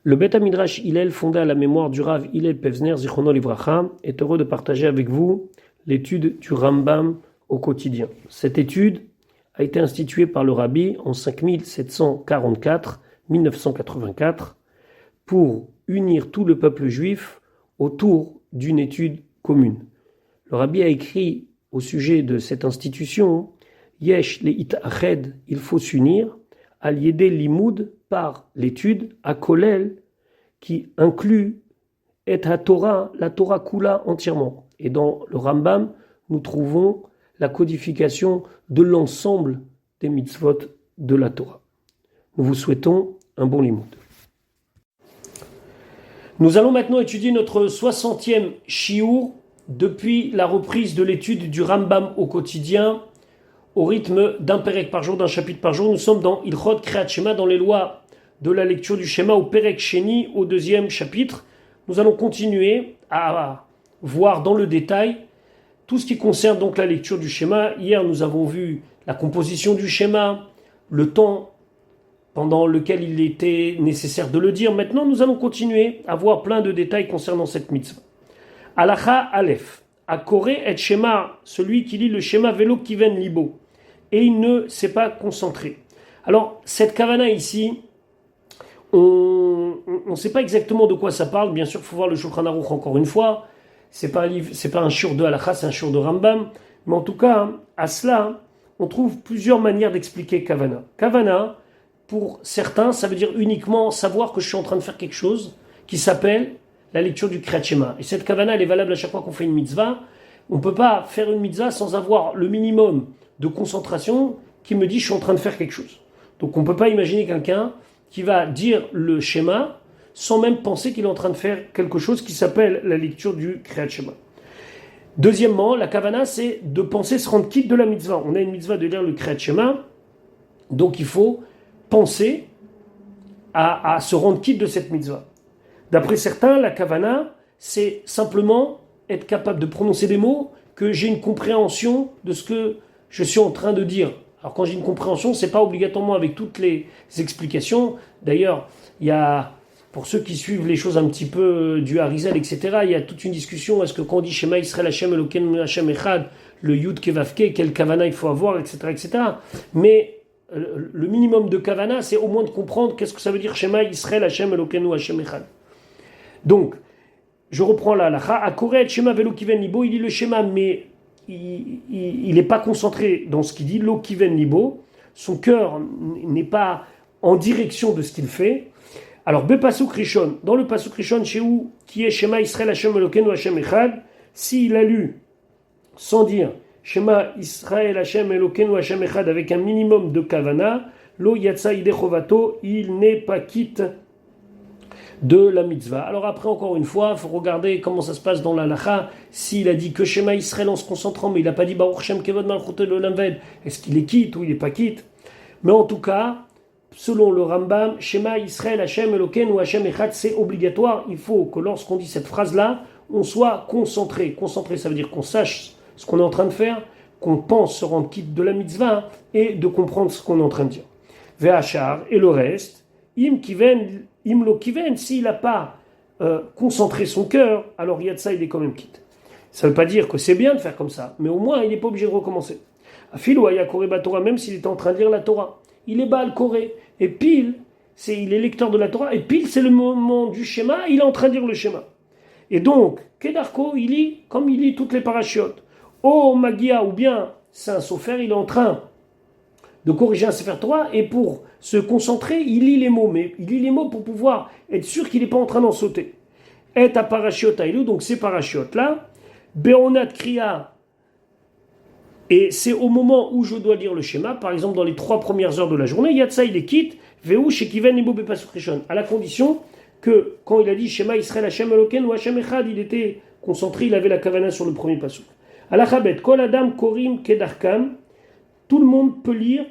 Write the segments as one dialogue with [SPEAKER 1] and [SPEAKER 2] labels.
[SPEAKER 1] Le Beth Midrash Hillel, fondé à la mémoire du Rav Hillel Pevzner, Zichrono Livracha, est heureux de partager avec vous l'étude du Rambam au quotidien. Cette étude a été instituée par le Rabbi en 5744-1984 pour unir tout le peuple juif autour d'une étude commune. Le Rabbi a écrit au sujet de cette institution Yesh le'it ached, il faut s'unir, al yedé limoud, par l'étude, à Kolel, qui inclut et la Torah Kula entièrement. Et dans le Rambam, nous trouvons la codification de l'ensemble des mitzvot de la Torah. Nous vous souhaitons un bon limoud. Nous allons maintenant étudier notre 60e shiur depuis la reprise de l'étude du Rambam au quotidien, au rythme d'un perek par jour, d'un chapitre par jour. Nous sommes dans Ilchot Kriyat Shema, dans les lois de la lecture du Shema, au perek Sheni, au deuxième chapitre. Nous allons continuer à voir dans le détail tout ce qui concerne donc la lecture du Shema. Hier, nous avons vu la composition du Shema, le temps pendant lequel il était nécessaire de le dire. Maintenant, nous allons continuer à voir plein de détails concernant cette mitzvah. Halacha Aleph, Akoré et Shema, celui qui lit le Shema Velo Kiven Libo, et il ne s'est pas concentré. Alors, cette kavana ici, on ne sait pas exactement de quoi ça parle. Bien sûr, il faut voir le Shulchan Aruch encore une fois. C'est pas un shiur de Halacha, c'est un shiur de Rambam. Mais en tout cas, à cela, on trouve plusieurs manières d'expliquer kavana. Kavana, pour certains, ça veut dire uniquement savoir que je suis en train de faire quelque chose qui s'appelle la lecture du Kriyat Shema. Et cette kavana, elle est valable à chaque fois qu'on fait une mitzvah. On ne peut pas faire une mitzvah sans avoir le minimum de concentration qui me dit je suis en train de faire quelque chose. Donc on ne peut pas imaginer quelqu'un qui va dire le Shema sans même penser qu'il est en train de faire quelque chose qui s'appelle la lecture du Kriyat Shema. Deuxièmement, la kavana, c'est de penser se rendre quitte de la mitzvah. On a une mitzvah de lire le Kriyat Shema, donc il faut penser à se rendre quitte de cette mitzvah. D'après certains, la kavana, c'est simplement être capable de prononcer des mots, que j'ai une compréhension de ce que je suis en train de dire. Alors quand j'ai une compréhension, c'est pas obligatoirement avec toutes les explications. D'ailleurs, il y a, pour ceux qui suivent les choses un petit peu du Harizal, etc., il y a toute une discussion. Est-ce que quand on dit Shema Yisrael Hashem Elokeinu Hashem Echad, le Yud Kevavke, quel kavana il faut avoir, etc., etc. Mais le minimum de kavana, c'est au moins de comprendre qu'est-ce que ça veut dire Shema Yisrael Hashem Elokeinu Hashem Echad. Donc, je reprends là, Akoré Shema Velo Kiven Libo, il lit le Shema, mais il n'est pas concentré dans ce qu'il dit, Lo Kiven Libo, son cœur n'est pas en direction de ce qu'il fait. Alors, Bepasuk Rishon, dans le Pasuk Rishon, chez où, qui est Shema Yisrael Hashem Elokeinu Hashem Echad, s'il a lu sans dire Shema Yisrael Hashem Elokeinu Hashem Echad avec un minimum de kavana, Lo Yatsa Ide Chovato, il n'est pas quitte de la mitzvah. Alors après, encore une fois, il faut regarder comment ça se passe dans l'Halacha. S'il a dit que Shema Yisrael en se concentrant, mais il n'a pas dit Baruch Shem Kevod Malchut Olam Ved, est-ce qu'il est quitte ou il n'est pas quitte? Mais en tout cas, selon le Rambam, Shema Yisrael Hashem Elokeinu ou Hashem Echad, c'est obligatoire. Il faut que lorsqu'on dit cette phrase-là, on soit concentré. Concentré, ça veut dire qu'on sache ce qu'on est en train de faire, qu'on pense se rendre quitte de la mitzvah et de comprendre ce qu'on est en train de dire. Ve'achar, et le reste, Im lo kiven, s'il n'a pas concentré son cœur, alors Yatsa, il est quand même quitte. Ça ne veut pas dire que c'est bien de faire comme ça, mais au moins, il n'est pas obligé de recommencer. Afil ou Ayakoré Batora, même s'il est en train de lire la Torah, il est Baal Koré, et pile, il est lecteur de la Torah, et pile, c'est le moment du schéma, il est en train de lire le schéma. Et donc, Kedarko, il lit comme il lit toutes les parachiotes. Oh, Magia, ou bien, c'est un sofer, il est en train de corriger un Sefer Torah, et pour se concentrer, il lit les mots, mais il lit les mots pour pouvoir être sûr qu'il n'est pas en train d'en sauter. Et à parachiote aïlou, donc ces parachiotes-là, Beonat Kriya, et c'est au moment où je dois lire le schéma, par exemple dans les 3 premières heures de la journée, Yatsa il est quitte, Veu Shekiven Ebo Bepasuk Rishon, à la condition que quand il a dit Shema Yisrael Hashem Elokeinu ou Hashem Echad, il était concentré, il avait la kavana sur le premier pasuk. Alachabet, Kol Adam Korim Kedarkam, tout le monde peut lire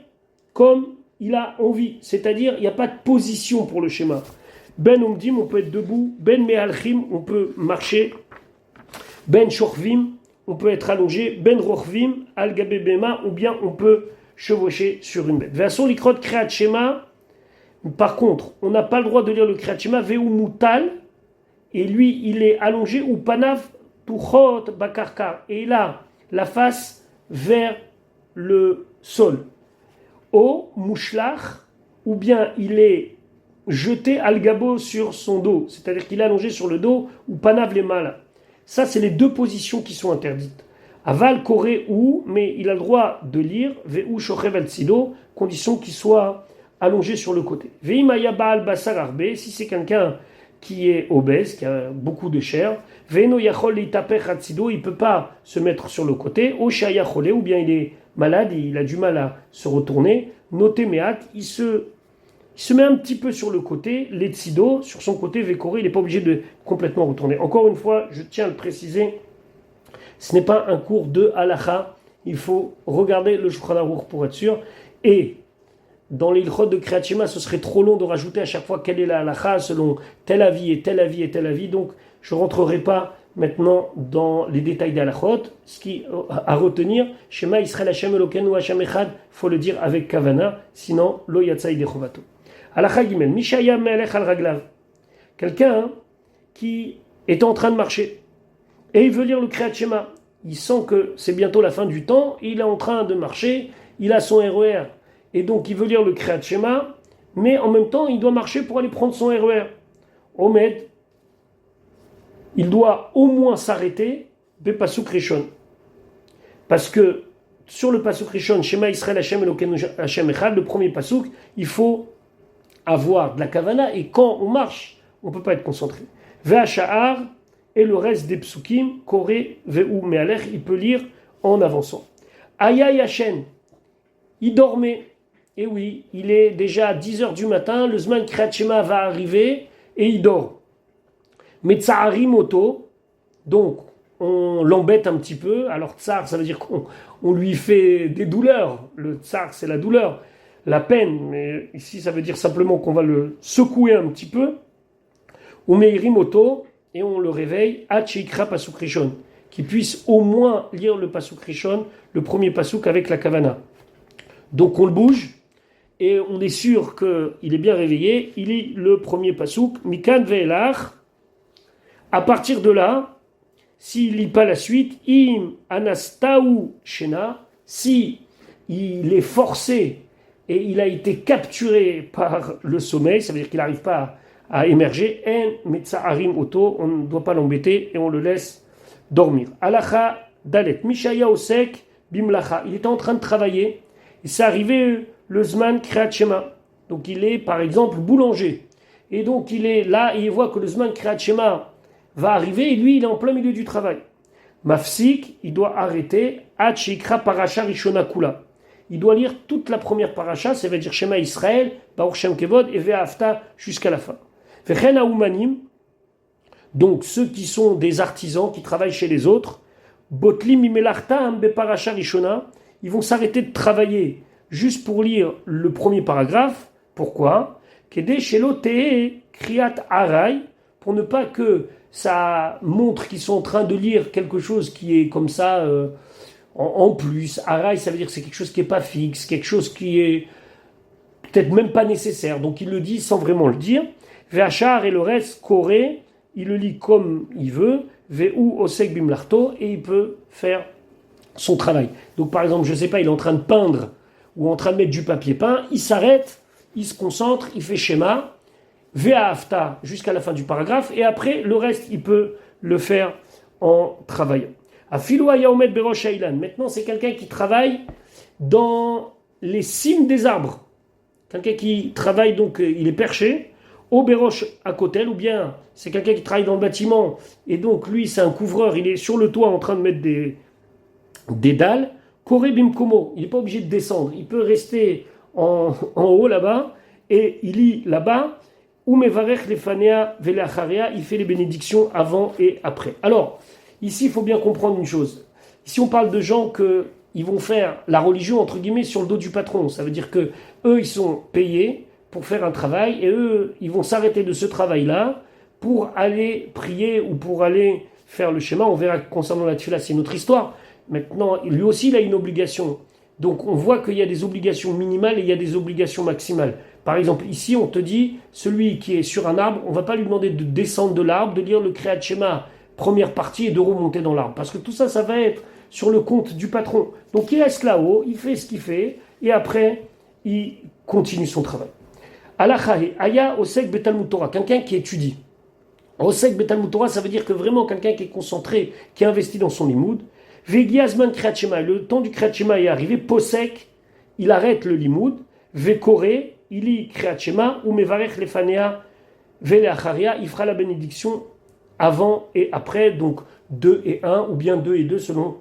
[SPEAKER 1] comme il a envie, c'est-à-dire il n'y a pas de position pour le schéma. Ben Omdim, on peut être debout, Ben Mehalchim, on peut marcher, Ben Shorvim, on peut être allongé, Ben Rochvim, Al Gabe Bema, ou bien on peut chevaucher sur une bête. Version Likrot Kriyat Shema, Par contre, on n'a pas le droit de lire le Kriyat Shema Veu Mutal, et lui, il est allongé, ou Panav Tuchot Bakarkar, et il a la face vers le sol. O Mushlach, ou bien il est jeté al gabo sur son dos, c'est-à-dire qu'il est allongé sur le dos, ou Panav les mal. Ça, c'est les deux positions qui sont interdites. Aval, Koré ou, mais il a le droit de lire, Veu Shochev al Tzido, condition qu'il soit allongé sur le côté. Veimaya Baal Basar Arbe, si c'est quelqu'un qui est obèse, qui a beaucoup de chair, Veino Yachol Itapech al Tzido, il ne peut pas se mettre sur le côté, Oshaya Chole, ou bien il est malade, il a du mal à se retourner, Noté Meat, il se met un petit peu sur le côté, les Tzido, sur son côté, Vekoré, il n'est pas obligé de complètement retourner. Encore une fois, je tiens à le préciser, ce n'est pas un cours de halacha, il faut regarder le Shulchan Aruch pour être sûr, et dans l'ilchot de Kriyat Shema, ce serait trop long de rajouter à chaque fois quelle est la halacha selon tel avis et tel avis et tel avis, donc je ne rentrerai pas maintenant dans les détails des halachot. Ce qui à retenir, Shema Israël Hashem Elokeinu Hashem Echad, faut le dire avec kavana, sinon lo yatsa yedei chovato. Halacha Gimel, Mishaya Melech al Raglav, quelqu'un qui est en train de marcher et il veut lire le Kriyat Shema. Il sent que c'est bientôt la fin du temps, il est en train de marcher, il a son RER, et donc il veut lire le Kriyat Shema, mais en même temps il doit marcher pour aller prendre son RER. Omed, il doit au moins s'arrêter de Pasuk Rishon. Parce que sur le Pasuk Rishon, Shema Israël Hashem Elokeinu Hashem Echad, le premier Pasuk, il faut avoir de la kavana, et quand on marche, on ne peut pas être concentré. Ve'asha'ar, et le reste des psukim, Koré, Veu Me'alech, il peut lire en avançant. Aya Yashen, il dormait. Et oui, il est déjà 10h du matin, le Zman Kriyat Shema va arriver, et il dort. Metzaharim Oto, donc on l'embête un petit peu. Alors tsar, ça veut dire qu'on lui fait des douleurs. Le tsar, c'est la douleur, la peine, mais ici ça veut dire simplement qu'on va le secouer un petit peu. Ou Meirim Oto, et on le réveille, Hachikra Pasuk Rishon, qu'il puisse au moins lire le Pasuk Rishon, le premier Pasuk avec la Kavana. Donc on le bouge, et on est sûr qu'il est bien réveillé, il lit le premier Pasuk, Mikan Ve'elach. À partir de là, s'il ne lit pas la suite, Im Anastaou Shena, si il est forcé et il a été capturé par le sommeil, ça veut dire qu'il n'arrive pas à émerger, En Metzaharim Oto, on ne doit pas l'embêter et on le laisse dormir. Alacha Dalet, Mishaya Osek Bimlacha, il était en train de travailler, et c'est arrivé le Zman Kriyat Shema. Donc il est par exemple boulanger, et donc il est là et il voit que le Zman Kriyat Shema va arriver, et lui il est en plein milieu du travail. Mafsik, il doit arrêter, Hachikra Parasha Rishona Kula. Il doit lire toute la première paracha, ça veut dire Shema Israël, Baruch Shem Kevod, et Ve'afta jusqu'à la fin. Vechen Haumanim, donc ceux qui sont des artisans, qui travaillent chez les autres, Botlim Imelachta Be Parasha Rishona, ils vont s'arrêter de travailler juste pour lire le premier paragraphe. Pourquoi? Kede Shelo Tee Kriyat Aray, pour ne pas que ça montre qu'ils sont en train de lire quelque chose qui est comme ça en plus. Aray, ça veut dire que c'est quelque chose qui n'est pas fixe, quelque chose qui est peut-être même pas nécessaire. Donc il le dit sans vraiment le dire. Ve'achar et le reste, Koré, il le lit comme il veut. Ve'u osek bimlarto, et il peut faire son travail. Donc par exemple, je ne sais pas, il est en train de peindre ou en train de mettre du papier peint, il s'arrête, il se concentre, il fait schéma, Ve'afta jusqu'à la fin du paragraphe, et après le reste il peut le faire en travaillant. Afilu hayaomed berosh hailan. Maintenant c'est quelqu'un qui travaille dans les cimes des arbres. Quelqu'un qui travaille, donc il est perché au berosh à côté, ou bien c'est quelqu'un qui travaille dans le bâtiment et donc lui c'est un couvreur, il est sur le toit en train de mettre des dalles. Koré bimkomo, il n'est pas obligé de descendre, il peut rester en haut là-bas et il lit là-bas. Ou mevarech lefanea velacharia, il fait les bénédictions avant et après. Alors ici il faut bien comprendre une chose. Ici on parle de gens qu'ils vont faire la religion entre guillemets sur le dos du patron. Ça veut dire que eux ils sont payés pour faire un travail et eux ils vont s'arrêter de ce travail-là pour aller prier ou pour aller faire le schéma. On verra concernant la tefila, c'est une autre histoire. Maintenant lui aussi il a une obligation. Donc on voit qu'il y a des obligations minimales et il y a des obligations maximales. Par exemple, ici, on te dit, celui qui est sur un arbre, on ne va pas lui demander de descendre de l'arbre, de lire le Kriyat Shema, première partie, et de remonter dans l'arbre. Parce que tout ça, ça va être sur le compte du patron. Donc il reste là-haut, il fait ce qu'il fait, et après, il continue son travail. Alachahe, Aya Osek Betalmud Torah, quelqu'un qui étudie. Osek Betalmud Torah, ça veut dire que vraiment quelqu'un qui est concentré, qui investit dans son limoud. Vegiazman Kriyat Shema, le temps du Kriyat Shema est arrivé, Posek, il arrête le limoud. Vekore, il lit Kriyat Shema, ou Mevarech Lefanea, Veleacharia, il fera la bénédiction avant et après, donc 2 et 1, ou bien 2 et 2 selon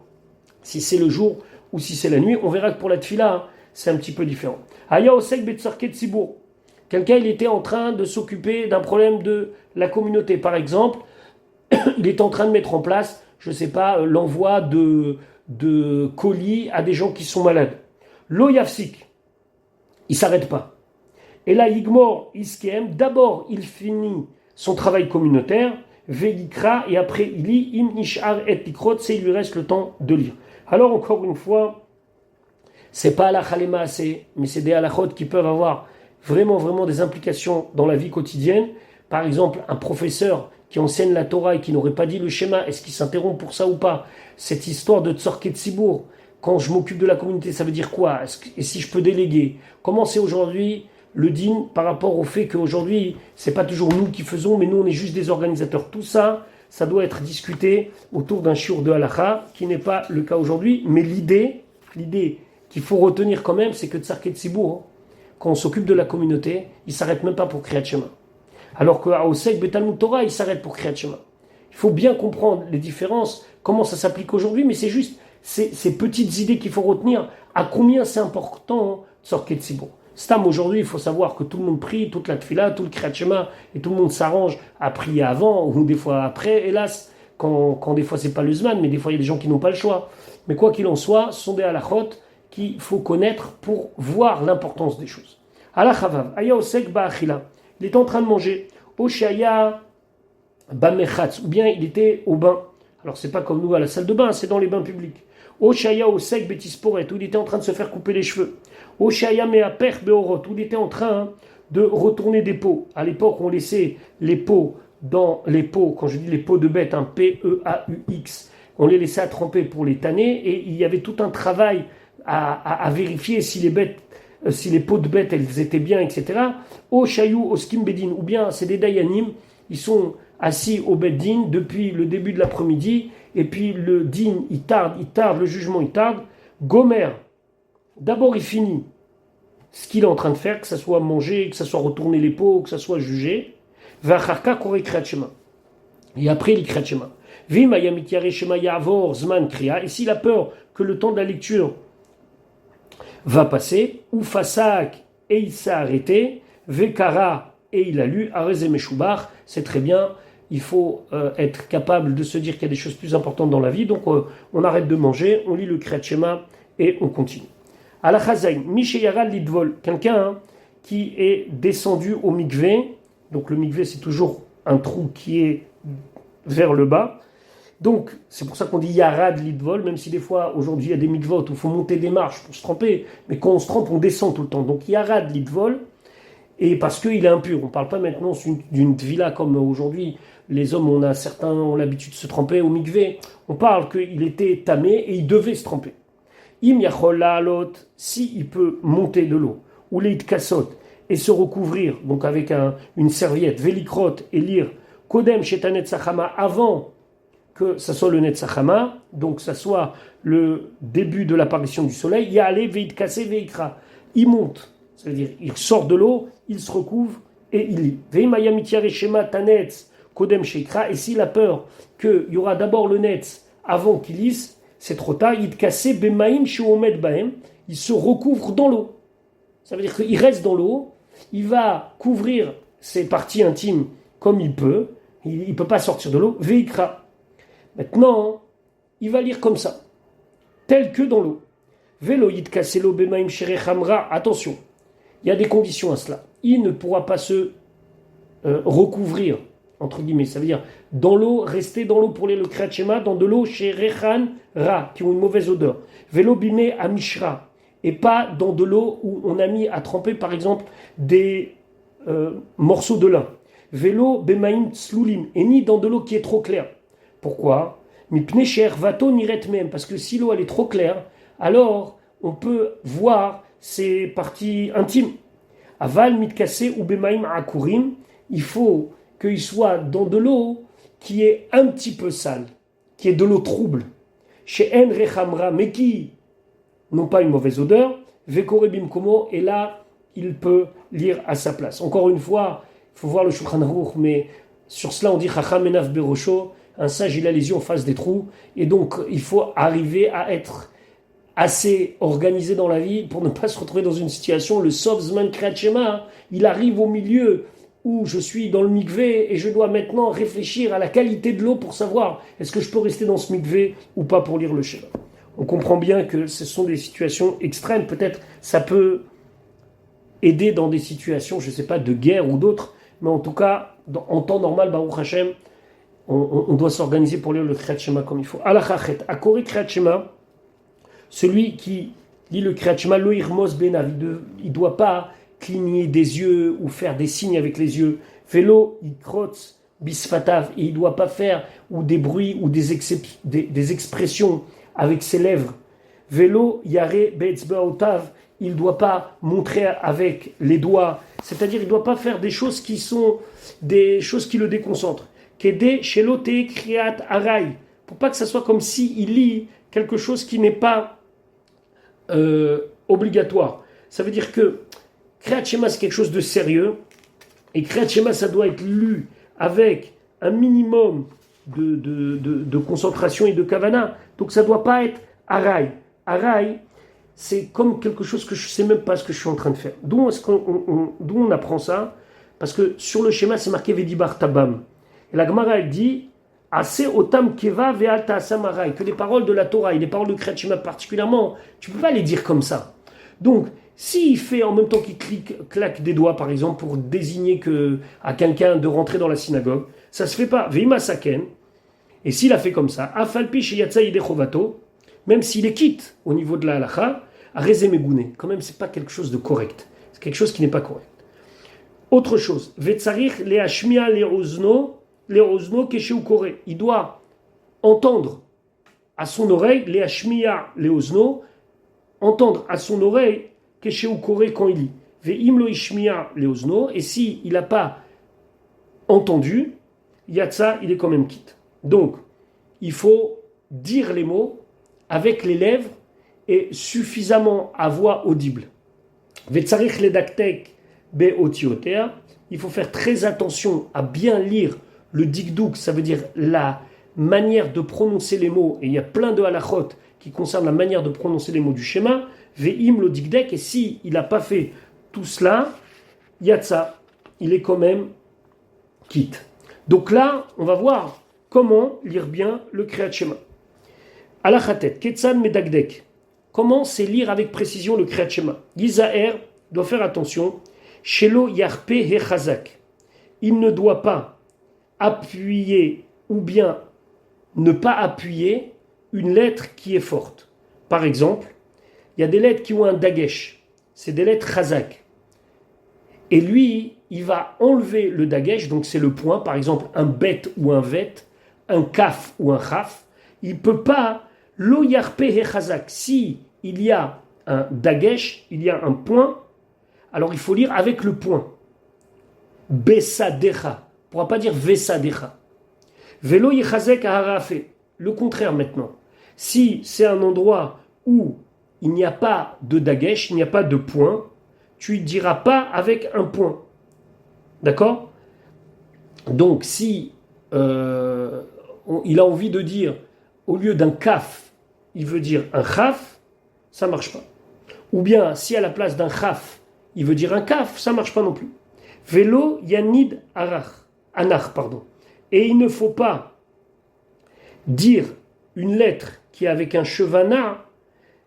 [SPEAKER 1] si c'est le jour ou si c'est la nuit. On verra que pour la tfila, hein, c'est un petit peu différent. Aya Osek Betzarket Tzibour. Quelqu'un, il était en train de s'occuper d'un problème de la communauté. Par exemple, il est en train de mettre en place, je ne sais pas, l'envoi de colis à des gens qui sont malades. Lo Yafsik, il ne s'arrête pas. Et là, Yigmor Iskem, d'abord, il finit son travail communautaire, Veikra, et après, il lit Im Nishar et Tikrot, c'est il lui reste le temps de lire. Alors, encore une fois, c'est pas halakha lemaaseh, mais c'est des halakhot qui peuvent avoir vraiment des implications dans la vie quotidienne. Par exemple, un professeur qui enseigne la Torah et qui n'aurait pas dit le schéma, est-ce qu'il s'interrompt pour ça ou pas? Cette histoire de Tzorket Tzibour, quand je m'occupe de la communauté, ça veut dire quoi? Et si je peux déléguer? Comment c'est aujourd'hui le din par rapport au fait qu'aujourd'hui, c'est pas toujours nous qui faisons, mais nous on est juste des organisateurs. Tout ça, ça doit être discuté autour d'un shiur de halakha, qui n'est pas le cas aujourd'hui. Mais l'idée qu'il faut retenir quand même, c'est que Tzarket Tzibour, quand on s'occupe de la communauté, il ne s'arrête même pas pour Kriyat Shema. Alors qu'à Osek Betalmud Torah, il s'arrête pour Kriyat Shema. Il faut bien comprendre les différences, comment ça s'applique aujourd'hui, mais c'est juste ces petites idées qu'il faut retenir. À combien c'est important Tzarket Tzibour. Stam, aujourd'hui, il faut savoir que tout le monde prie, toute la tfila, tout le Kriyat Shema, et tout le monde s'arrange à prier avant, ou des fois après, hélas, quand des fois c'est pas le zman, mais des fois il y a des gens qui n'ont pas le choix. Mais quoi qu'il en soit, ce sont des halachot qu'il faut connaître pour voir l'importance des choses. Halachavav, aya osek ba'achila. Il était en train de manger. Oshaya bamechatz, ou bien il était au bain. Alors c'est pas comme nous à la salle de bain, c'est dans les bains publics. Oshaya osek betisporet, où il était en train de se faire couper les cheveux. Oshaya meaper beorot, où il était en train de retourner des pots. À l'époque, on laissait les pots dans les pots, quand je dis les pots de bêtes, un P-E-A-U-X, on les laissait à tremper pour les tanner, et il y avait tout un travail à vérifier si les pots de bêtes elles étaient bien, etc. Au chayou, au skim bedin, ou bien c'est des dayanim, ils sont assis au beddin depuis le début de l'après-midi, et puis le din il tarde, le jugement il tarde. Gomer, d'abord il finit ce qu'il est en train de faire, que ce soit manger, que ce soit retourner les pots, que ce soit juger. Vacharka kore kriyat shema. Et après il kriyat shema. Vim ayamit yare shema yavor zman kriya. Et s'il a peur que le temps de la lecture va passer, ou fasak, et il s'est arrêté, vekara, et il a lu, areze meshubach, c'est très bien, il faut être capable de se dire qu'il y a des choses plus importantes dans la vie, donc on arrête de manger, on lit le Kriyat Shema, et on continue. Alachazain, Misheyara Lidvol, quelqu'un qui est descendu au mikvé, donc le mikvé c'est toujours un trou qui est vers le bas, donc, c'est pour ça qu'on dit Yarad Lidvol, même si des fois, aujourd'hui, il y a des mikvot où il faut monter des marches pour se tremper, mais quand on se trempe, on descend tout le temps. Donc, Yarad Lidvol, et parce qu'il est impur. On ne parle pas maintenant d'une tvila comme aujourd'hui, les hommes, certains ont l'habitude de se tremper au mikvé. On parle qu'il était tamé et il devait se tremper. Im Yachol La'alot, s'il peut monter de l'eau, ou l'eit kassot, et se recouvrir, donc avec une serviette, velikrot, et lire Kodem Shetanet Sachama, avant que ça soit le Netzachama, donc ça soit le début de l'apparition du soleil, il y a allé veit kassé veikra. Il monte, c'est-à-dire il sort de l'eau, il se recouvre et il lit. Veimaya mitiare shema tanetz kodem sheikra. Et s'il a peur qu'il y aura d'abord le netz avant qu'il lise, c'est trop tard. Il kassé bemaim sheomed bahem. Il se recouvre dans l'eau. Ça veut dire qu'il reste dans l'eau, il va couvrir ses parties intimes comme il peut. Il ne peut pas sortir de l'eau. Veikra. Maintenant, il va lire comme ça, tel que dans l'eau. Veloïd kaselo bemaim sherechamra. Attention, il y a des conditions à cela. Il ne pourra pas se recouvrir, entre guillemets. Ça veut dire, dans l'eau, rester dans l'eau pour lire le Kriyat Shema, dans de l'eau sherechan ra, qui ont une mauvaise odeur. Velo bime amishra. et pas dans de l'eau où on a mis à tremper par exemple des morceaux de lin. Vélo bemaim tslulim, et ni dans de l'eau qui est trop claire. Pourquoi? Mipnei she'ervato niret même, parce que si l'eau elle est trop claire, alors on peut voir ses parties intimes. Aval mitkase ou bemaim akurim, il faut qu'il soit dans de l'eau qui est un petit peu sale, qui est de l'eau trouble. Chez En Rechamra, mais qui n'ont pas une mauvaise odeur, Vekore Bimkomo, et là, il peut lire à sa place. Encore une fois, il faut voir le Shulchan Aruch, mais sur cela on dit Chacham Enav Berosho, un sage il a les yeux en face des trous, et donc il faut arriver à être assez organisé dans la vie pour ne pas se retrouver dans une situation, le Sov Zman Kriyat Shema, il arrive au milieu où je suis dans le mikvé et je dois maintenant réfléchir à la qualité de l'eau pour savoir est-ce que je peux rester dans ce mikvé ou pas pour lire le Shema. On comprend bien que ce sont des situations extrêmes, peut-être ça peut aider dans des situations, je ne sais pas, de guerre ou d'autres, mais en tout cas, en temps normal, Baruch Hashem, on doit s'organiser pour lire le Kriyat Shema comme il faut. Alachachet, Akori Kriyat Shema, celui qui lit le Kriyat Shema, lo irmos benav, il ne doit pas cligner des yeux ou faire des signes avec les yeux. Vélo, ikrotz, bisfatav, et il ne doit pas faire ou des bruits ou des expressions avec ses lèvres. Vélo, yare be'etzbaotav, il ne doit pas montrer avec les doigts, c'est-à-dire il ne doit pas faire des choses qui sont des choses qui le déconcentrent. Kede shelote kriat aray, pour pas que ça soit comme si il lit quelque chose qui n'est pas obligatoire. Ça veut dire que Kriyat Shema c'est quelque chose de sérieux et Kriyat Shema ça doit être lu avec un minimum de concentration et de kavana. Donc ça ne doit pas être aray. Aray, c'est comme quelque chose que je ne sais même pas ce que je suis en train de faire. D'où on apprend ça? Parce que sur le schéma c'est marqué Vedibar Tabam. Et la Gemara elle dit Assez otam keva ve'alta asamarai, que les paroles de la Torah et les paroles de Kriyat Shema particulièrement, tu ne peux pas les dire comme ça. Donc, s'il fait en même temps qu'il claque des doigts, par exemple, pour désigner à quelqu'un de rentrer dans la synagogue, ça ne se fait pas. Ve'ima saken. Et s'il a fait comme ça, afalpi sheyatsa yidechovato, même s'il est quitte au niveau de la halacha, arezemegune. Quand même, ce n'est pas quelque chose de correct. C'est quelque chose qui n'est pas correct. Autre chose, ve'tsarich le'ashmia le'ozno keshe ukore. Il doit entendre à son oreille, le'ashmia le'ozno, entendre à son oreille keshe ukore quand il lit. Ve'im lo ishmia le'ozno, et si il n'a pas entendu, yatsa, il est quand même quitte. Donc, il faut dire les mots avec les lèvres et suffisamment à voix audible. Ve'tsarich ledaktek be'otiotea, il faut faire très attention à bien lire le dikdouk, ça veut dire la manière de prononcer les mots, et il y a plein de halachot qui concernent la manière de prononcer les mots du schéma, ve'im lo dikdek, et si il n'a pas fait tout cela, yatsa, il est quand même quitte. Donc là, on va voir comment lire bien le Kriyat Shema. Alachatet, Ketsan Medagdek. Comment c'est lire avec précision le Kriyat Shema? Gizaer doit faire attention. Shelo Yarpe Hechazak. Il ne doit pas appuyer ou bien ne pas appuyer une lettre qui est forte. Par exemple, il y a des lettres qui ont un dagesh. C'est des lettres Chazak. Et lui, il va enlever le dagesh, donc c'est le point, par exemple un bet ou un vet, un kaf ou un chaf. Il ne peut pas lo yarpe hechazak. Si il y a un dagesh, il y a un point, alors il faut lire avec le point. Besadecha. On ne pourra pas dire vesadecha. Velo yechazek aharafe. Le contraire maintenant. Si c'est un endroit où il n'y a pas de dagesh, il n'y a pas de point, tu ne diras pas avec un point. D'accord? Donc si il a envie de dire, au lieu d'un kaf, il veut dire un chaf, ça ne marche pas. Ou bien, si à la place d'un chaf, il veut dire un kaf, ça ne marche pas non plus. Vélo yanid anach, pardon. Et il ne faut pas dire une lettre qui est avec un chevana,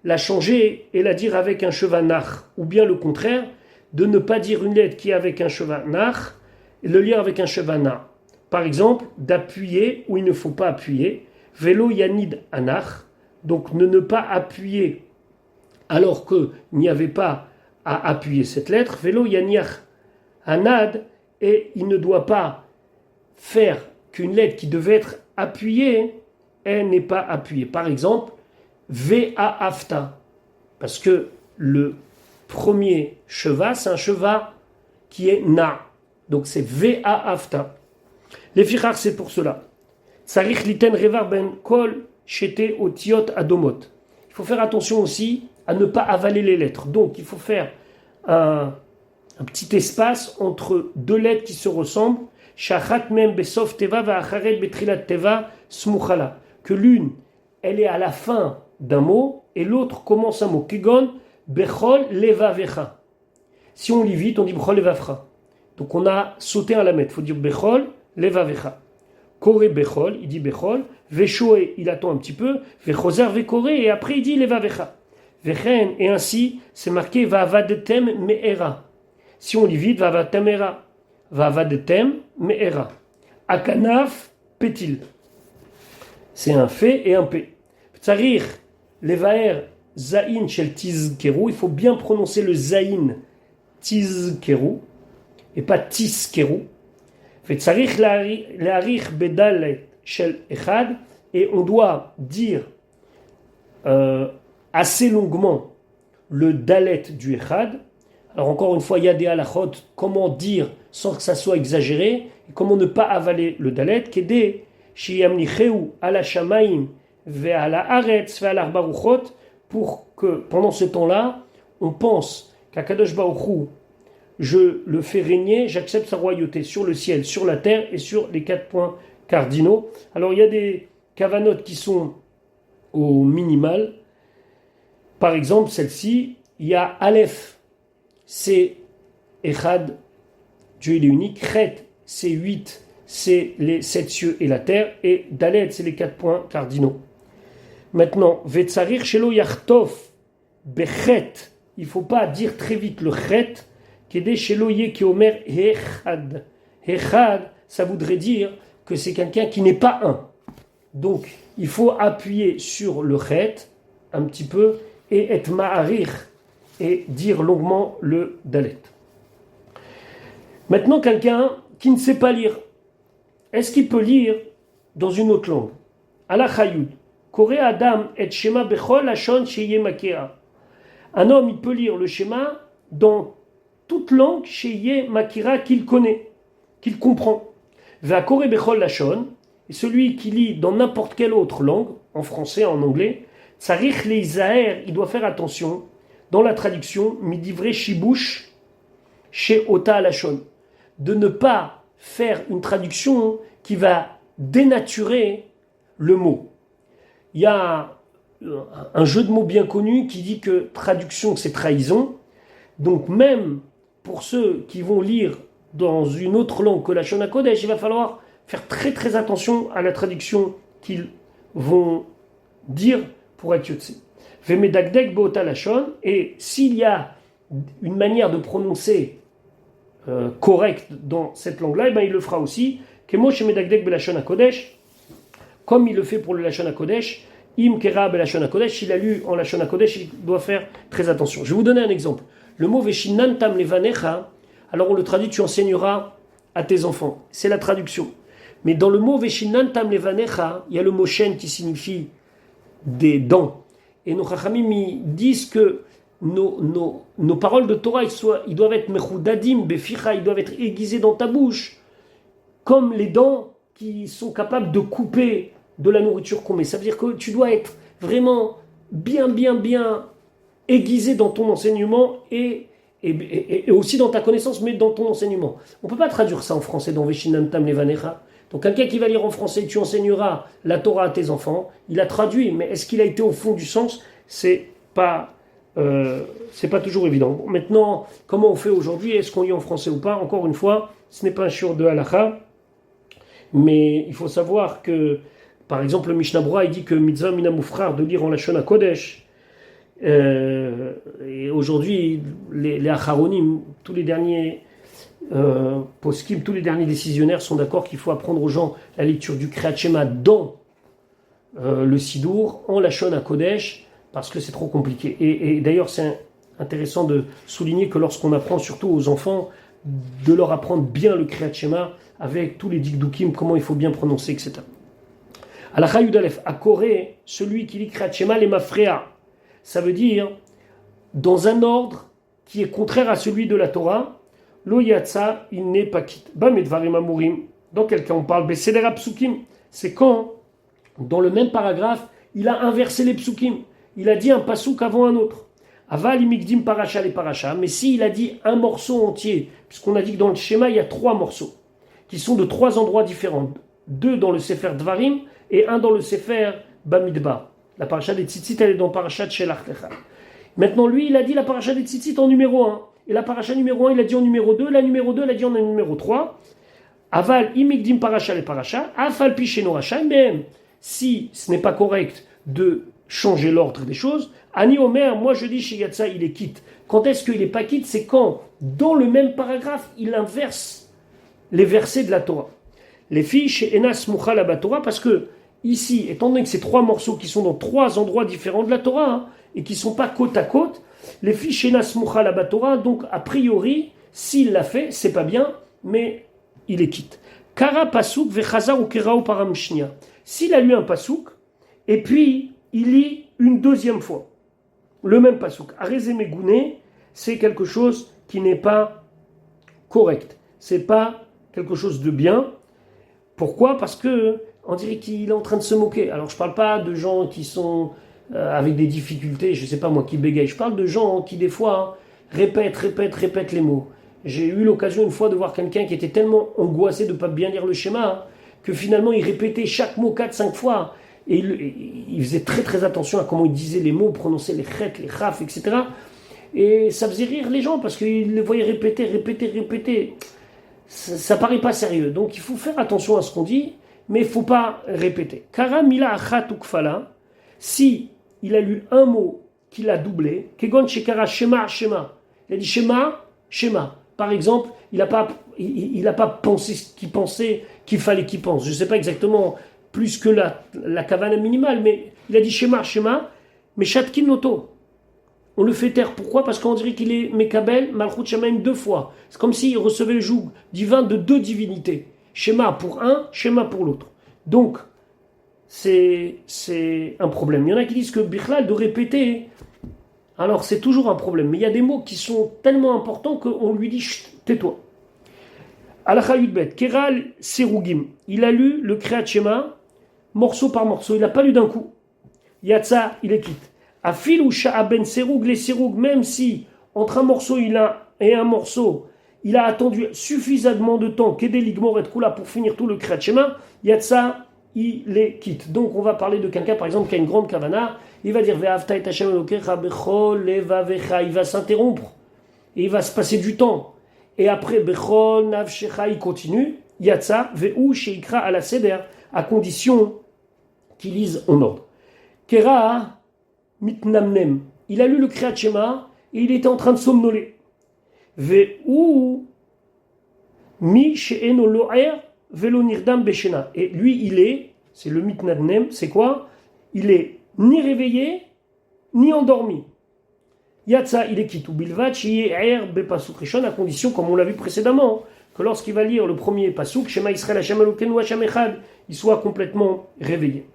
[SPEAKER 1] la changer et la dire avec un chevanach. Ou bien le contraire, de ne pas dire une lettre qui est avec un chevanach et le lire avec un chevana. Par exemple, d'appuyer où il ne faut pas appuyer. Vélo yanid anach. Donc ne pas appuyer alors qu'il n'y avait pas à appuyer cette lettre, Velo Yaniach Anad, et il ne doit pas faire qu'une lettre qui devait être appuyée, elle n'est pas appuyée. Par exemple, Va Afta, parce que le premier cheval, c'est un cheval qui est Na. Donc c'est Va Afta. Les fichar, c'est pour cela. Tsarich liten revar ben kol shete otiot adomot. Il faut faire attention aussi à ne pas avaler les lettres. Donc il faut faire un petit espace entre deux lettres qui se ressemblent. Shachat mem besof teva va acharet betrilat teva smuchala. Que l'une, elle est à la fin d'un mot et l'autre commence un mot. Kigon bechol levavecha. Si on lit vite, on dit bechol levavcha. Donc on a sauté un lamet. Il faut dire bechol levavecha. Kore bechol, il dit bechol. Veshoe, il attend un petit peu. Vechozer vekore, et après il dit levavecha. Vechen, et ainsi, c'est marqué vavadetem me'era. Si on lit vite, vavadetem me'era. Vavadetem me'era. Akanaf petil. C'est un fait et un p. Tsarir, levaer, zain shel tizkeru. Il faut bien prononcer le zain tizkeru et pas tiskeru. Tsarir leharich bedalet shel echad. Et on doit dire assez longuement le dalet du echad. Alors encore une fois, il y a des halachot, comment dire sans que ça soit exagéré, et comment ne pas avaler le dalet, qu'aider shiyamnicheu ala shamaim ve ala aretz ve ala baruchot, pour que pendant ce temps-là, on pense qu'Akadosh Baruch Hu, je le fais régner, j'accepte sa royauté sur le ciel, sur la terre et sur les 4 points cardinaux. Alors il y a des kavanotes qui sont au minimal. Par exemple, celle-ci, il y a Aleph, c'est Echad, Dieu il est unique, Chet, c'est 8, c'est les 7 cieux et la terre, et Dalet, c'est les 4 points cardinaux. Maintenant, Vetsarir Shelo Yartov, Bechet, il ne faut pas dire très vite le Chet, Kede Shelo Yekiomer Echad. Echad, ça voudrait dire que c'est quelqu'un qui n'est pas un. Donc, il faut appuyer sur le Chet, un petit peu, et être ma'arir, et dire longuement le dalet. Maintenant, quelqu'un qui ne sait pas lire, est-ce qu'il peut lire dans une autre langue? Ala chayud, kore adam et shema bechol lashon sheye makira. Un homme, il peut lire le schéma dans toute langue sheye makira qu'il connaît, qu'il comprend. Va kore bechol lashon, et celui qui lit dans n'importe quelle autre langue, en français, en anglais, tsarich leizaher, il doit faire attention. Dans la traduction, midivre shibush chez Ota Lashon, de ne pas faire une traduction qui va dénaturer le mot. Il y a un jeu de mots bien connu qui dit que traduction c'est trahison. Donc même pour ceux qui vont lire dans une autre langue que la Shon HaKodesh, il va falloir faire très très attention à la traduction qu'ils vont dire pour être yotse. Vemedagdek beota lashon, et s'il y a une manière de prononcer correcte dans cette langue-là, il le fera aussi. Kemo shemedagdek belashon hakodesh, comme il le fait pour le lashon hakodesh, im kera belashon hakodesh, s'il a lu en lashon hakodesh, il doit faire très attention. Je vais vous donner un exemple. Le mot veshinantam levanecha, alors on le traduit, tu enseigneras à tes enfants. C'est la traduction. Mais dans le mot veshinantam levanecha, il y a le mot shen qui signifie des dents. Et nos chachamim disent que nos paroles de Torah, ils doivent être mechoudadim, beficha, ils doivent être aiguisés dans ta bouche, comme les dents qui sont capables de couper de la nourriture qu'on met. Ça veut dire que tu dois être vraiment bien aiguisé dans ton enseignement et aussi dans ta connaissance, mais dans ton enseignement. On ne peut pas traduire ça en français dans Veshinantam Levanecha. Donc quelqu'un qui va lire en français, tu enseigneras la Torah à tes enfants, il a traduit, mais est-ce qu'il a été au fond du sens? C'est pas toujours évident. Bon, maintenant, comment on fait aujourd'hui? Est-ce qu'on lit en français ou pas? Encore une fois, ce n'est pas un shiur de halakha, mais il faut savoir que, par exemple, le Mishnah Brura, il dit que mitzvah mina mufrar de lire en lashon hakodesh. Et aujourd'hui, les acharonim, tous les derniers poskim, tous les derniers décisionnaires sont d'accord qu'il faut apprendre aux gens la lecture du Kriyat Shema dans le Sidour, en Lashon HaKodesh, parce que c'est trop compliqué. Et d'ailleurs, c'est intéressant de souligner que lorsqu'on apprend surtout aux enfants, de leur apprendre bien le Kriyat Shema, avec tous les dikdukim, comment il faut bien prononcer, etc. Alacha Yudalef, à Corée, celui qui lit Kriyat Shema, les mafréa. Ça veut dire, dans un ordre qui est contraire à celui de la Torah, lo yatsa, il n'est pas quitte. Bamedvarim amurim. Dans quel cas on parle Beseder psukim? C'est quand, dans le même paragraphe, il a inversé les psukim. Il a dit un pasouk avant un autre. Aval imikdim paracha les paracha. Mais s'il a dit un morceau entier, puisqu'on a dit que dans le schéma, il y a 3 morceaux, qui sont de 3 endroits différents. 2 dans le Sefer Dvarim et 1 dans le Sefer Bamidbar. La paracha des tzitzit, elle est dans paracha de Shelach Lecha. Maintenant, lui, il a dit la paracha des tzitzit en numéro 1. Et la paracha numéro 1, il a dit en numéro 2. La numéro 2, il a dit en numéro 3. Aval imikdim paracha les paracha. Afal picheno racha. Même si ce n'est pas correct de changer l'ordre des choses, Ani Omer, moi je dis chez Yatsa, il est quitte. Quand est-ce qu'il n'est pas quitte? C'est quand, dans le même paragraphe, il inverse les versets de la Torah. Les filles chez Enas Moucha la Torah, parce que ici, étant donné que c'est 3 morceaux qui sont dans 3 endroits différents de la Torah, et qui ne sont pas côte à côte, les filles chez Enas Moucha la Torah, donc a priori, s'il l'a fait, c'est pas bien, mais il est quitte. Kara pasuk vechazar ou kerao paramshnia. S'il a lu un pasuk, et puis il lit une deuxième fois le même pasouk. Arezemegouné, c'est quelque chose qui n'est pas correct. C'est pas quelque chose de bien. Pourquoi? Parce que on dirait qu'il est en train de se moquer. Alors je parle pas de gens qui sont avec des difficultés, je sais pas moi, qui bégayent. Je parle de gens qui des fois répètent les mots. J'ai eu l'occasion une fois de voir quelqu'un qui était tellement angoissé de ne pas bien lire le schéma que finalement il répétait chaque mot 4-5 fois. Et il faisait très très attention à comment il disait les mots, prononçait les chet, les raf, etc. Et ça faisait rire les gens parce qu'ils les voyaient répéter. Ça paraît pas sérieux. Donc il faut faire attention à ce qu'on dit, mais il faut pas répéter. Kara mila achat ukfala, si il a lu un mot qu'il a doublé, kegon shekara shema. Il a dit shema. Par exemple, il n'a pas pensé ce qu'il pensait qu'il fallait qu'il pense. Je ne sais pas exactement plus que la kavana minimale, mais il a dit shema, mais shatkin noto. On le fait taire. Pourquoi? Parce qu'on dirait qu'il est mekabel, malchut shamaim 2 fois. C'est comme s'il recevait le joug divin de 2 divinités. Shema pour un, shema pour l'autre. Donc, c'est un problème. Il y en a qui disent que Bichlal de répéter, alors c'est toujours un problème. Mais il y a des mots qui sont tellement importants qu'on lui dit tais-toi. Alacha Yudbet, Keral Serugim. Il a lu le Kriyat Shema morceau par morceau. Il n'a pas lu d'un coup. Yatsa, il est quitte. Afil ou Sha'aben Serug, les Serug, même si entre un morceau et un morceau, il a attendu suffisamment de temps, Kedé Ligmor et Kula pour finir tout le Kriyat Shema, Yatsa, il est quitte. Donc on va parler de quelqu'un par exemple qui a une grande kavana, il va dire Ve'avta et Hashem Elokecha bechol levavecha, il va s'interrompre et il va se passer du temps. Et après bechol navshecha, il continue, Yatsa ve'u sheikra ala seder, à condition qu'il lise en ordre. Kera mitnamnem, il a lu le Kriyat Shema et il était en train de somnoler. Ve'u mi she'eno lo'er velo nirdam beshena. Et lui, c'est le mitnamnem, c'est quoi? Il est ni réveillé, ni endormi. Yatsa, il est quitte. Ou bilvat, er bepasuk rishon, à condition, comme on l'a vu précédemment, que lorsqu'il va lire le premier pasuk, Shema Israël Hashem Elokeinu Hashem Echad, il soit complètement réveillé.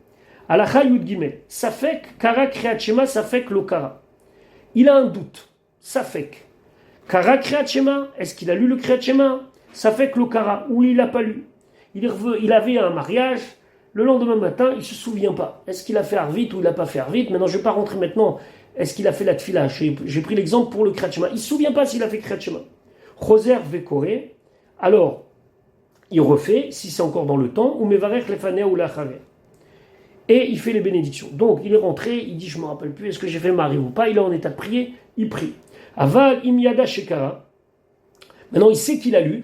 [SPEAKER 1] Alacha Yud Gimel, Safek, Kara Kriyat Shema, Safek lo Kara. Il a un doute. Safek. Kara Kriyat Shema, est-ce qu'il a lu le Kriyat Shema? Safek lo Kara, ou il l'a pas lu. Il avait un mariage, le lendemain matin, il ne se souvient pas. Est-ce qu'il a fait Arvit ou il n'a pas fait Arvit? Maintenant, je ne vais pas rentrer maintenant. Est-ce qu'il a fait la Tfila? J'ai pris l'exemple pour le Kriyat Shema. Il ne se souvient pas s'il a fait Kriyat Shema. Choser Vekore, alors, il refait, si c'est encore dans le temps, ou Mevarech Lefanea ou Lachare. Et il fait les bénédictions. Donc, il est rentré, il dit, je ne me rappelle plus, est-ce que j'ai fait Marie ou pas? Il est en état de prier, il prie. Aval Imyada Shekara. Maintenant, il sait qu'il a lu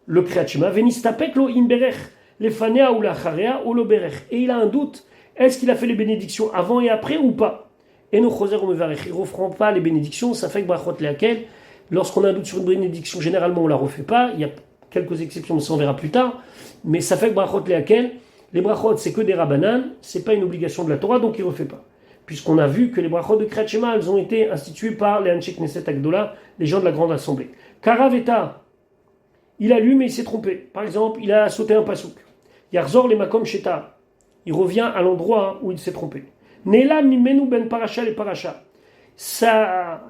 [SPEAKER 1] le Kriyat Shema, Venistapek lo imberech lefanea ou lacharea ou lo berech. Et il a un doute, est-ce qu'il a fait les bénédictions avant et après ou pas? Et nos choser ou mevarech, il ne refera pas les bénédictions, ça fait que brachot leakel. Lorsqu'on a un doute sur une bénédiction, généralement on ne la refait pas, il y a quelques exceptions, mais ça on verra plus tard, mais ça fait que brachot leakel, les brachot c'est que des rabbanan, c'est pas une obligation de la Torah, donc il ne refait pas. puisqu'on a vu que les brachot de Kriyat Shema, elles ont été instituées par les Anshe Knesset Agdola, les gens de la grande assemblée. Karaveta, il a lu mais il s'est trompé. Par exemple, il a sauté un pasouk. Yarzor les makom sheta, il revient à l'endroit où il s'est trompé. Nela mimenu ben parasha les parasha. Ça,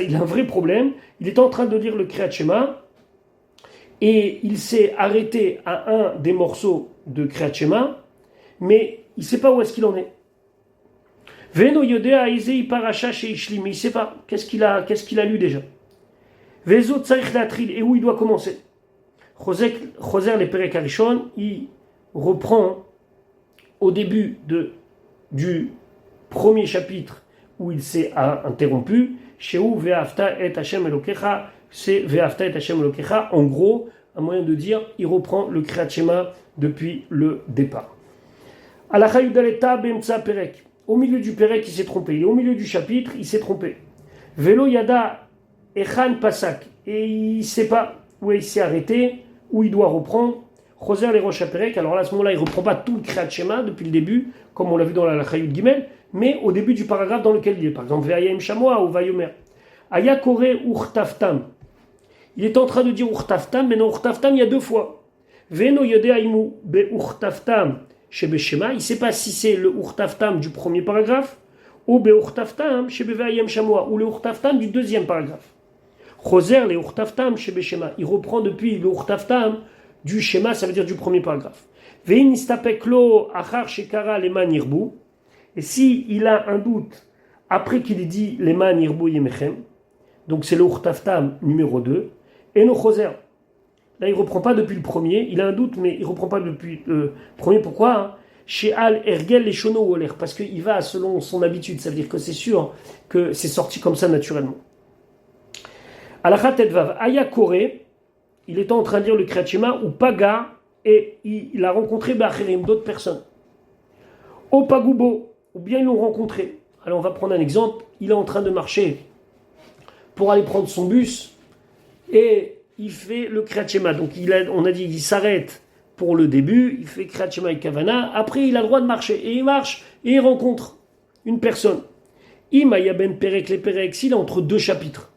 [SPEAKER 1] il a un vrai problème. Il est en train de lire le Kriyat Shema et il s'est arrêté à un des morceaux de Kriyat Shema, mais il ne sait pas où est-ce qu'il en est. Veno yodea izei parasha sheishli, mais il ne sait pas qu'est-ce qu'il a lu déjà. Vezo tsarich latril, et où il doit commencer. Choser les perek harishon, il reprend au début du premier chapitre où il s'est interrompu. Sheu ve'afta et Hashem elokecha, c'est ve'afta et Hashem elokecha. En gros, un moyen de dire, il reprend le Kriyat Shema depuis le départ. Alacha yudaleta be'emtsa perek. Au milieu du perek, il s'est trompé. Et au milieu du chapitre, il s'est trompé. Velo yada echan pasak. Et il ne sait pas où il s'est arrêté, où il doit reprendre. Choser les roches à perek. Alors là, à ce moment-là, il ne reprend pas tout le Kriyat Shema depuis le début, comme on l'a vu dans la Chayut Gimel, mais au début du paragraphe dans lequel il est. Par exemple, Ve'ayim Shamoa ou Vayomer. Aya kore urtaftam. Il est en train de dire urtaftam, mais non, urtaftam, il y a deux fois. Ve'no yodeimu be urtaftam shebe Shema. Il ne sait pas si c'est le urtaftam du premier paragraphe ou be urtaftam shebe Ve'ayim Shamoa, ou le urtaftam du deuxième paragraphe. Choser les urtaftam shebe Shema. Il reprend depuis le urtaftam du schéma, ça veut dire du premier paragraphe. Ve'in istapek lo achar shekara leman yirbu. Et si il a un doute après qu'il ait dit leman yirbu yemechem, donc c'est le urtaftam numéro 2, et no choser. Là, il ne reprend pas depuis le premier, il a un doute, mais il ne reprend pas depuis le premier. Pourquoi? Chez Al Ergel les Shono Woler, parce qu'il va selon son habitude, ça veut dire que c'est sûr que c'est sorti comme ça naturellement. Alachat Edvav, Aya Kore, il était en train de lire le Kriyat Shema, ou Paga, et il a rencontré Bacherim, d'autres personnes. Au Pagoubo, ou bien ils l'ont rencontré. Alors on va prendre un exemple, il est en train de marcher pour aller prendre son bus, et il fait le Kriyat Shema. Donc on a dit il s'arrête pour le début, il fait Kriyat Shema et Kavana, après il a le droit de marcher, et il marche, et il rencontre une personne. Imaya ben Perek le Perek, s'il est entre deux chapitres.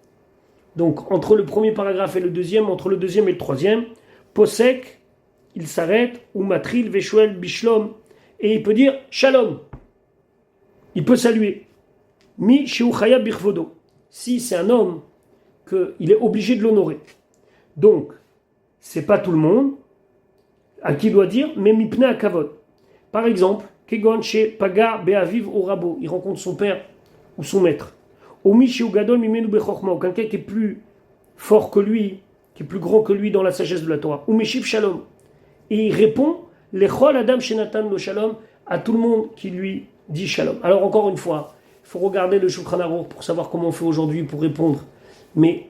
[SPEAKER 1] Donc, entre le premier paragraphe et le deuxième, entre le deuxième et le troisième, Posek, il s'arrête, ou Matril, Veshuel, Bishlom, et il peut dire Shalom. Il peut saluer. Mi Sheuchaya Birvodo. Si c'est un homme, qu'il est obligé de l'honorer. Donc, c'est pas tout le monde à qui il doit dire, mais Mipne Akavod. Par exemple, Kegon chez Paga Beaviv Orabo, il rencontre son père ou son maître. Quelqu'un qui est plus fort que lui, qui est plus grand que lui dans la sagesse de la Torah. Ou Meshiv Shalom. Et il répond Lechol Adam Shenatan Lo Shalom à tout le monde qui lui dit Shalom. Alors encore une fois, il faut regarder le Shulchan Aruch pour savoir comment on fait aujourd'hui pour répondre. Mais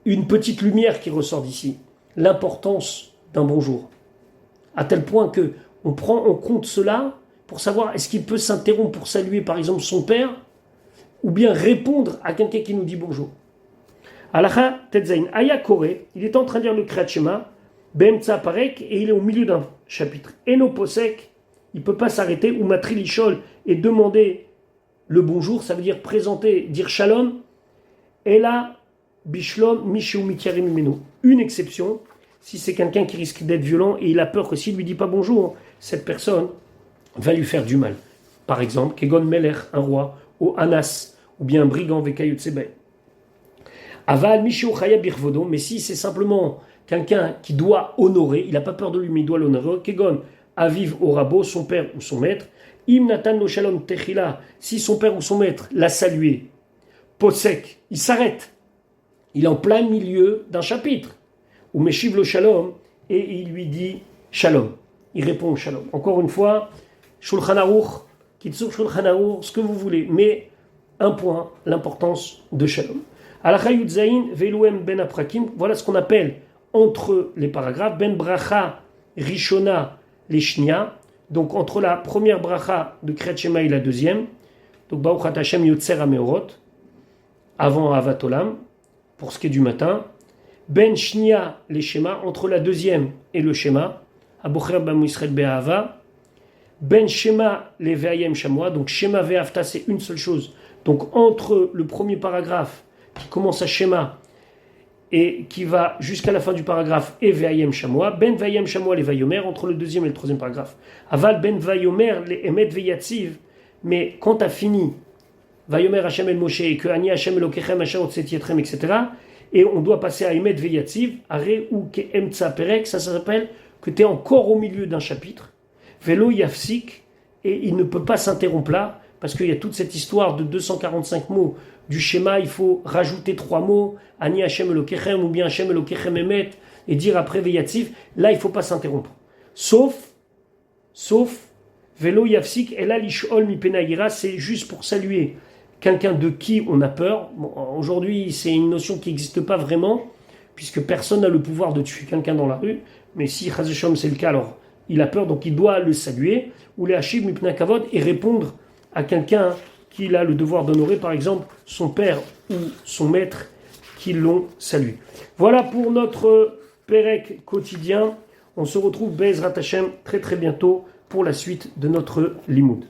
[SPEAKER 1] une petite lumière qui ressort d'ici, l'importance d'un bonjour. À tel point que on prend en compte cela pour savoir est-ce qu'il peut s'interrompre pour saluer par exemple son père, ou bien répondre à quelqu'un qui nous dit bonjour. Alacha Tetzain, Aya Kore, il est en train de lire le Kriyat Shema, Be'emtsa Parek, et il est au milieu d'un chapitre. Eno Posek, il ne peut pas s'arrêter, ou Matril Ishol, et demander le bonjour, ça veut dire présenter, dire Shalom, et là, Bishlom, Mishou Mityarim Mimeno. Une exception, si c'est quelqu'un qui risque d'être violent, et il a peur que s'il ne lui dit pas bonjour, cette personne va lui faire du mal. Par exemple, Kegon Meler, un roi, ou Anas, ou bien un brigand Vekayut Sebe. Aval Mishu Chaya Birvodo, mais si c'est simplement quelqu'un qui doit honorer, il n'a pas peur de lui, mais il doit l'honorer, Kegon Aviv Orabo, son père ou son maître, Im Natan Lo Shalom Techila, si son père ou son maître l'a salué, Posek, il s'arrête, il est en plein milieu d'un chapitre, ou Meshiv Lo Shalom, et il lui dit Shalom, il répond Shalom. Encore une fois, Shulchan Aruch, Kitsur Shulchan Aruch, ce que vous voulez, mais un point, l'importance de Shalom. Alacha Yudzaïn Veluem Ben Aprakim, voilà ce qu'on appelle entre les paragraphes, Ben Bracha Rishona Leshnia, donc entre la première bracha de Kriyat Shema et la deuxième, donc Baruch Ata Hashem Yotzer HaMeorot, avant Avat Olam, pour ce qui est du matin, Ben Shnia Leshema, entre la deuxième et le Shema, Abocher Bam Yisrael Be'ahava, Ben Shema les Ve'ayem Shamoa, donc Shema Ve'afta c'est une seule chose. Donc entre le premier paragraphe qui commence à Shema et qui va jusqu'à la fin du paragraphe et Ve'ayem Shamoa, Ben Ve'ayem Shamoa les Vayomer, entre le deuxième et le troisième paragraphe. Aval Ben Vayomer les Emet Ve'yatziv, mais quand tu as fini Vayomer Hashem el Moshe et que Ani Hashem Elokechem Asher Otsetietchem, etc. Et on doit passer à Emet Ve'yatziv, Are ou Ke Emtsa Perek, ça s'appelle que tu es encore au milieu d'un chapitre. Velo Yafsik, et il ne peut pas s'interrompre là, parce qu'il y a toute cette histoire de 245 mots du schéma, il faut rajouter 3 mots, Ani Hashem Elokechem ou bien Hashem Elokechem Emet, et dire après Ve'yatziv, là il ne faut pas s'interrompre. Sauf, Velo Yafsik, et là l'Ishol Mipenaïra, c'est juste pour saluer quelqu'un de qui on a peur. Bon, aujourd'hui, c'est une notion qui n'existe pas vraiment, puisque personne n'a le pouvoir de tuer quelqu'un dans la rue, mais si Chazeshom c'est le cas, alors il a peur, donc il doit le saluer, ou les Hashib Mipna Kavod, et répondre à quelqu'un qu'il a le devoir d'honorer, par exemple son père ou son maître qui l'ont salué. Voilà pour notre Pérec quotidien. On se retrouve Be'ezrat Hashem très très bientôt pour la suite de notre Limoud.